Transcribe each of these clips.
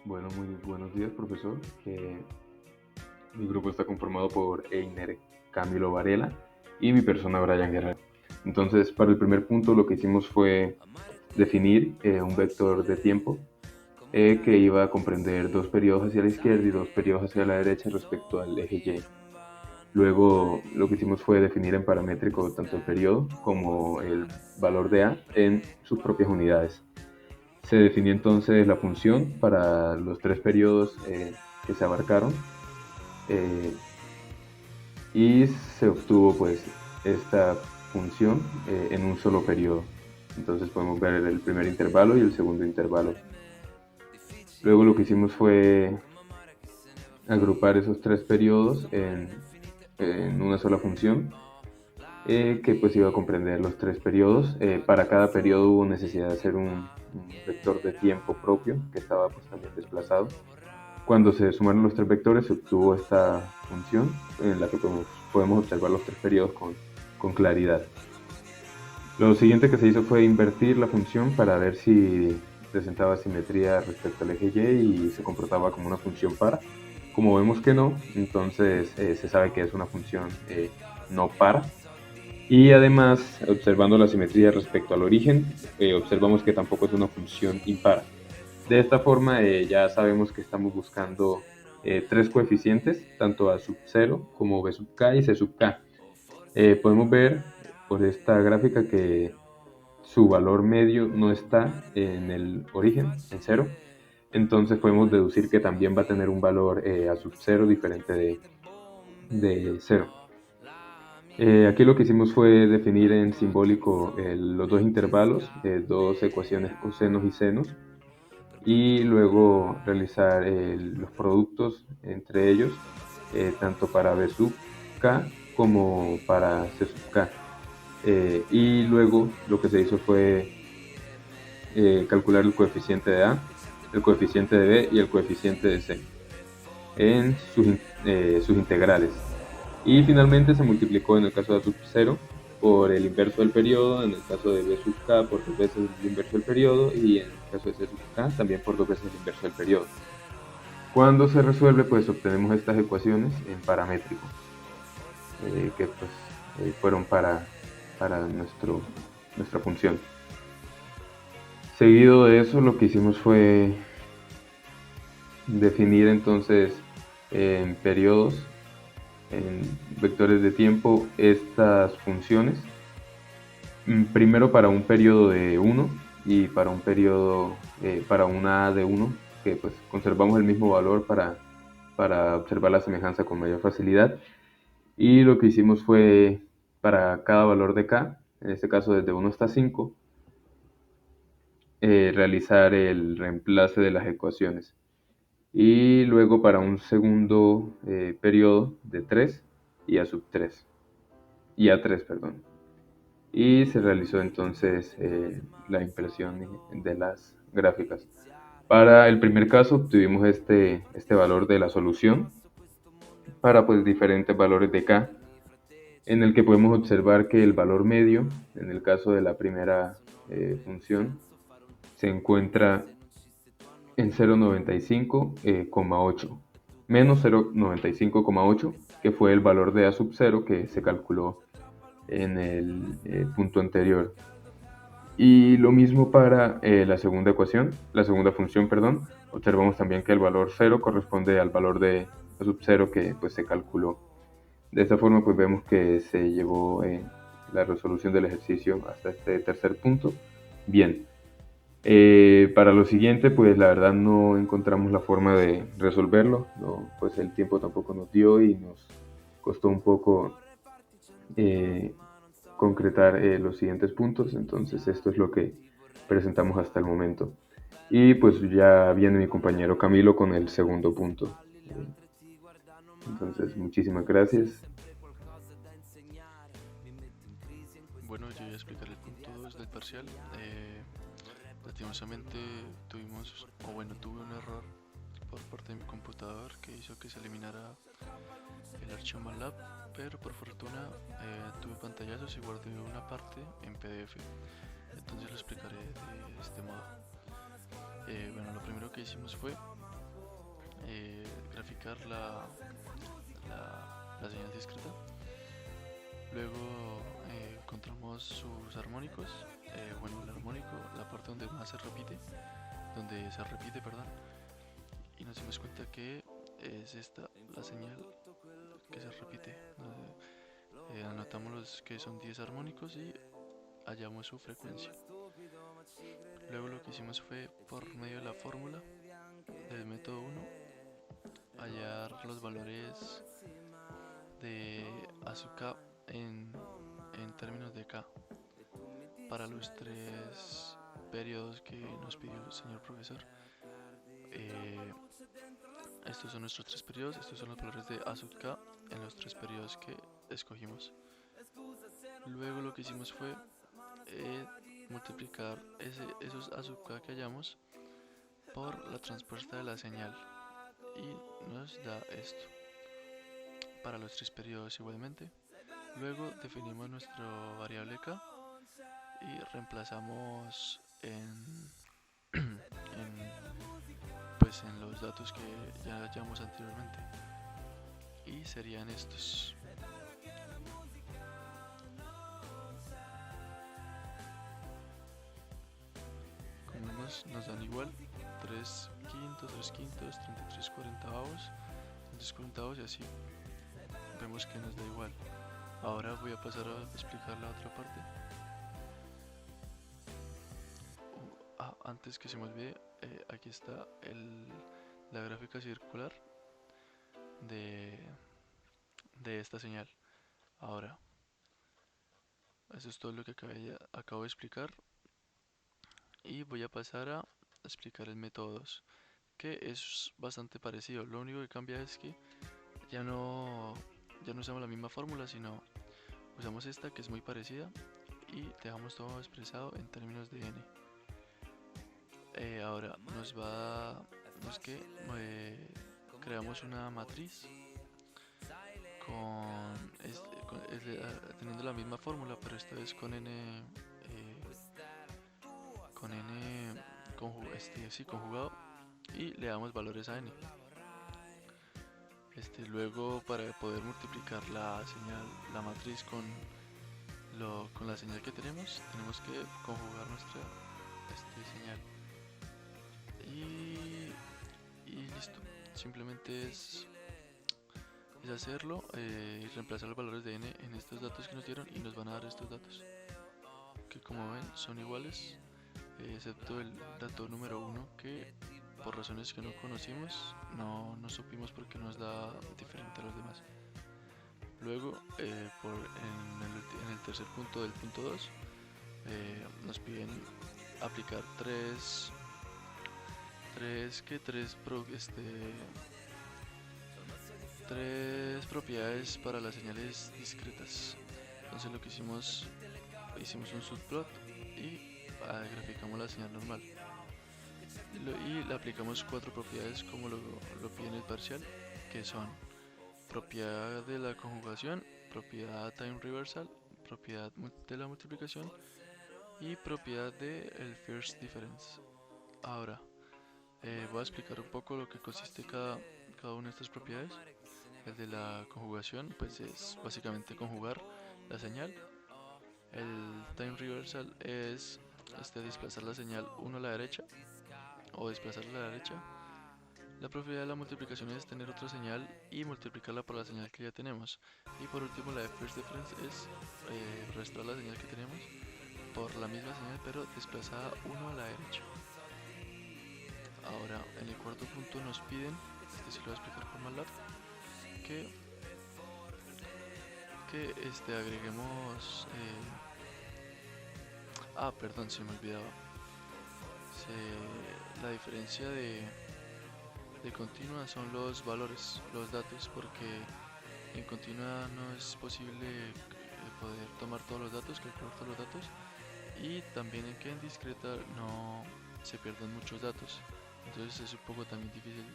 Bueno, muy buenos días, profesor. Mi grupo está conformado por Einer Camilo Varela y mi persona Brian Guerrero. Entonces, para el primer punto lo que hicimos fue definir un vector de tiempo que iba a comprender dos periodos hacia la izquierda y dos periodos hacia la derecha respecto al eje Y. Luego lo que hicimos fue definir en paramétrico tanto el periodo como el valor de A en sus propias unidades. Se definió entonces la función para los tres periodos que se abarcaron eh, y se obtuvo pues esta función en un solo periodo. Entonces podemos ver el primer intervalo y el segundo intervalo. Luego lo que hicimos fue agrupar esos tres periodos en una sola función que pues iba a comprender los tres periodos. Para cada periodo hubo necesidad de hacer un vector de tiempo propio que estaba pues también desplazado. Cuando se sumaron los tres vectores se obtuvo esta función en la que podemos observar los tres periodos con claridad. Lo siguiente que se hizo fue invertir la función para ver si presentaba simetría respecto al eje Y y se comportaba como una función par. Como vemos que no, entonces se sabe que es una función no par. Y además, observando la simetría respecto al origen, observamos que tampoco es una función impar. De esta forma ya sabemos que estamos buscando tres coeficientes, tanto a sub 0 como b sub k y c sub k. Podemos ver por esta gráfica que su valor medio no está en el origen, en 0. Entonces podemos deducir que también va a tener un valor a sub 0 diferente de 0. Aquí lo que hicimos fue definir en simbólico los dos intervalos, dos ecuaciones cosenos y senos, y luego realizar los productos entre ellos, tanto para B sub K como para C sub K. Y luego lo que se hizo fue calcular el coeficiente de A, el coeficiente de B y el coeficiente de C en sus integrales. Y finalmente se multiplicó en el caso de A sub 0 por el inverso del periodo, en el caso de B sub K por dos veces el inverso del periodo y en el caso de C sub K también por dos veces el inverso del periodo. Cuando se resuelve, pues obtenemos estas ecuaciones en paramétrico, que pues fueron para nuestra función. Seguido de eso, lo que hicimos fue definir entonces en periodos, en vectores de tiempo, estas funciones. Primero para un periodo de 1 y para un periodo, para una A de 1, que pues conservamos el mismo valor para observar la semejanza con mayor facilidad. Y lo que hicimos fue para cada valor de K, en este caso desde 1 hasta 5, realizar el reemplace de las ecuaciones. Y luego para un segundo periodo de 3 y a sub 3, y a 3, perdón. Y se realizó entonces la impresión de las gráficas. Para el primer caso obtuvimos este valor de la solución para pues diferentes valores de K, en el que podemos observar que el valor medio, en el caso de la primera función, se encuentra en 0,95,8, menos 0,95,8, que fue el valor de A sub 0 que se calculó en el punto anterior. Y lo mismo para la segunda ecuación, la segunda función, perdón. Observamos también que el valor 0 corresponde al valor de A sub 0 que pues se calculó. De esta forma pues vemos que se llevó la resolución del ejercicio hasta este tercer punto. Bien, para lo siguiente pues la verdad no encontramos la forma de resolverlo, no, pues el tiempo tampoco nos dio y nos costó un poco concretar los siguientes puntos, entonces esto es lo que presentamos hasta el momento. Y pues ya viene mi compañero Camilo con el segundo punto. Entonces, muchísimas gracias. Bueno, yo voy a explicar el punto 2 del parcial. Lastimosamente tuve un error por parte de mi computador que hizo que se eliminara el archivo MATLAB, pero por fortuna tuve pantallazos y guardé una parte en PDF. Entonces lo explicaré de este modo. Lo primero que hicimos fue graficar la señal discreta. Luego encontramos sus armónicos, bueno, el armónico, la parte donde más se repite, perdón, y nos dimos cuenta que es esta la señal que se repite. Anotamos los que son 10 armónicos y hallamos su frecuencia. Luego lo que hicimos fue, por medio de la fórmula del método 1, hallar los valores de ASUK en términos de K para los 3 periodos que nos pidió el señor profesor. Estos son nuestros 3 periodos, estos son los valores de ASUK en los 3 periodos que escogimos. Luego lo que hicimos fue multiplicar esos ASUK que hallamos por la transpuesta de la señal y nos da esto para los 3 periodos igualmente. Luego definimos nuestro variable K y reemplazamos pues en los datos que ya hallamos anteriormente, y serían estos. Como vemos, nos dan igual 3 quintos, 3 quintos, 33 cuarentavos, 33 cuarentavos, y así vemos que nos da igual. Ahora voy a pasar a explicar la otra parte. Antes que se me olvide, aquí está la gráfica circular de esta señal. Ahora, eso es todo lo que acabo de explicar, y voy a pasar a explicar el método 2, que es bastante parecido. Lo único que cambia es que ya no usamos la misma fórmula, sino usamos esta, que es muy parecida, y dejamos todo expresado en términos de n. Ahora creamos una matriz teniendo la misma fórmula, pero esta vez con n conjugado, y le damos valores a n. Luego, para poder multiplicar la matriz con la señal que tenemos que conjugar nuestra señal, y listo. Simplemente es hacerlo, y reemplazar los valores de n en estos datos que nos dieron, y nos van a dar estos datos, que como ven son iguales, excepto el dato número 1, que por razones que no conocimos no supimos por qué nos da diferente a los demás. Luego, en el tercer punto del punto 2, nos piden aplicar tres propiedades para las señales discretas. Entonces lo que hicimos un subplot y graficamos la señal normal, y le aplicamos 4 propiedades como lo pide en el parcial, que son propiedad de la conjugación, propiedad time reversal, propiedad de la multiplicación y propiedad de el first difference. Ahora voy a explicar un poco lo que consiste cada una de estas propiedades. El de la conjugación, pues es básicamente conjugar la señal. El time reversal es desplazar la señal 1 a la derecha o desplazarla a la derecha. La propiedad de la multiplicación es tener otra señal y multiplicarla por la señal que ya tenemos. Y por último, la de first difference es restar la señal que tenemos por la misma señal, pero desplazada 1 a la derecha. Ahora, en el cuarto punto nos piden, sí lo voy a explicar con MATLAB, que agreguemos perdón, se me olvidaba. La diferencia de continua son los valores, los datos, porque en continua no es posible poder tomar todos los datos, calcular todos los datos, y también en discreta no se pierden muchos datos, entonces es un poco también difícil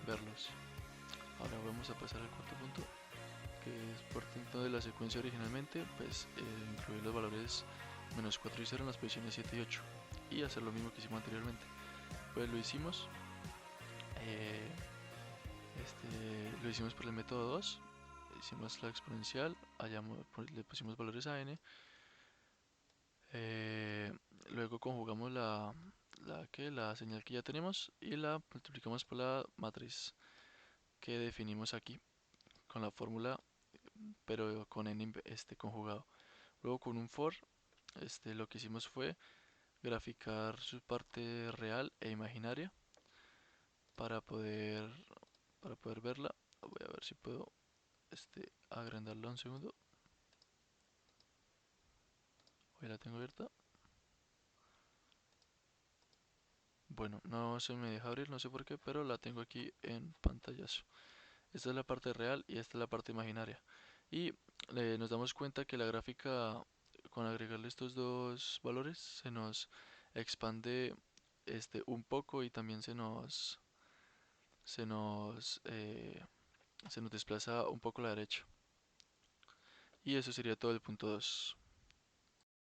verlos. Ahora vamos a pasar al cuarto punto, que es por tanto de la secuencia originalmente, pues incluir los valores -4 y 0 en las posiciones 7 y 8 y hacer lo mismo que hicimos anteriormente. Pues lo hicimos, Lo hicimos por el método 2. Hicimos la exponencial, le pusimos valores a n. eh, Luego conjugamos la señal que ya tenemos y la multiplicamos por la matriz que definimos aquí con la fórmula, pero con n conjugado. Luego con un for, lo que hicimos fue graficar su parte real e imaginaria para poder, para poder verla. Voy a ver si puedo agrandarla un segundo. Hoy la tengo abierta. Bueno, no se me deja abrir, no sé por qué, pero la tengo aquí en pantallazo. Esta es la parte real y esta es la parte imaginaria. Y nos damos cuenta que la gráfica, con agregarle estos dos valores, se nos expande un poco y también se nos, eh, se nos desplaza un poco a la derecha. Y eso sería todo el punto 2.